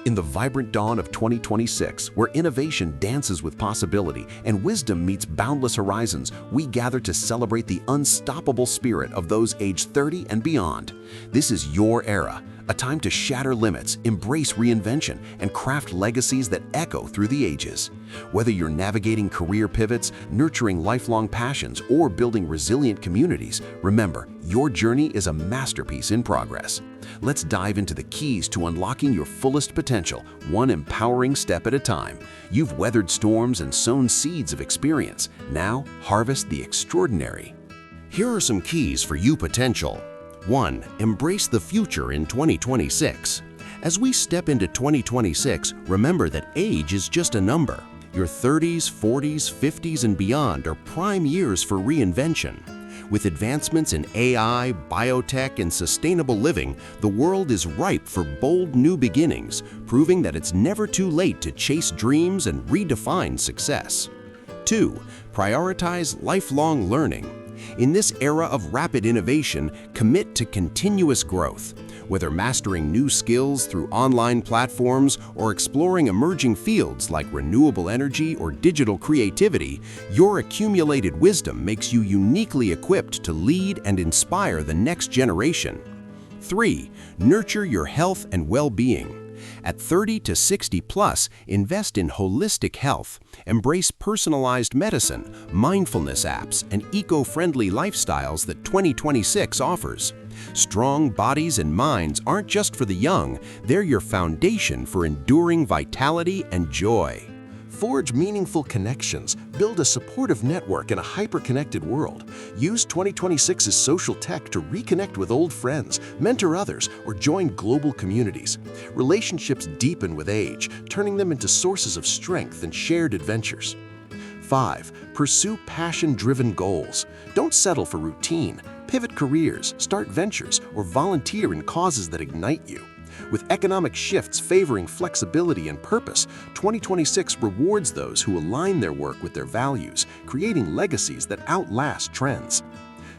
In the vibrant dawn of 2026, where innovation dances with possibility and wisdom meets boundless horizons, we gather to celebrate the unstoppable spirit of those aged 30 and beyond. This is your era, a time to shatter limits, embrace reinvention, and craft legacies that echo through the ages. Whether you're navigating career pivots, nurturing lifelong passions, or building resilient communities, remember, your journey is a masterpiece in progress. Let's dive into the keys to unlocking your fullest potential, one empowering step at a time. You've weathered storms and sown seeds of experience. Now, harvest the extraordinary. Here are some keys for you potential. 1. Embrace the future in 2026. As we step into 2026, remember that age is just a number. Your 30s, 40s, 50s, and beyond are prime years for reinvention. With advancements in AI, biotech, and sustainable living, the world is ripe for bold new beginnings, proving that it's never too late to chase dreams and redefine success. 2. Prioritize lifelong learning. In this era of rapid innovation, commit to continuous growth. Whether mastering new skills through online platforms or exploring emerging fields like renewable energy or digital creativity, your accumulated wisdom makes you uniquely equipped to lead and inspire the next generation. 3. Nurture your health and well-being. At 30 to 60 plus, invest in holistic health. Embrace personalized medicine, mindfulness apps, and eco-friendly lifestyles that 2026 offers. Strong bodies and minds aren't just for the young, they're your foundation for enduring vitality and joy. Forge meaningful connections, build a supportive network in a hyper-connected world. Use 2026's social tech to reconnect with old friends, mentor others, or join global communities. Relationships deepen with age, turning them into sources of strength and shared adventures. 5. Pursue passion-driven goals. Don't settle for routine. Pivot careers, start ventures, or volunteer in causes that ignite you. With economic shifts favoring flexibility and purpose, 2026 rewards those who align their work with their values, creating legacies that outlast trends.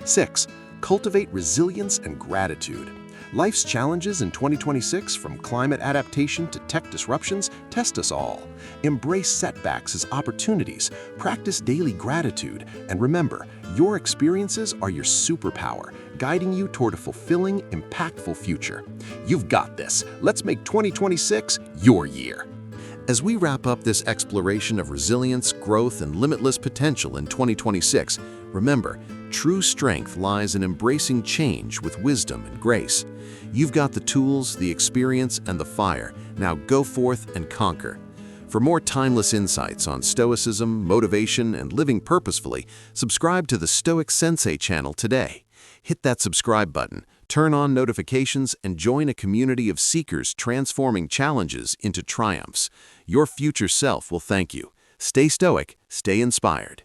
6. Cultivate resilience and gratitude. Life's challenges in 2026, from climate adaptation to tech disruptions, test us all. Embrace setbacks as opportunities, practice daily gratitude, and remember, your experiences are your superpower, guiding you toward a fulfilling, impactful future. You've got this. Let's make 2026 your year. As we wrap up this exploration of resilience, growth, and limitless potential in 2026, remember, true strength lies in embracing change with wisdom and grace. You've got the tools, the experience, and the fire. Now go forth and conquer. For more timeless insights on Stoicism, motivation, and living purposefully, subscribe to the Stoic Sensei channel today. Hit that subscribe button, turn on notifications, and join a community of seekers transforming challenges into triumphs. Your future self will thank you. Stay stoic, stay inspired.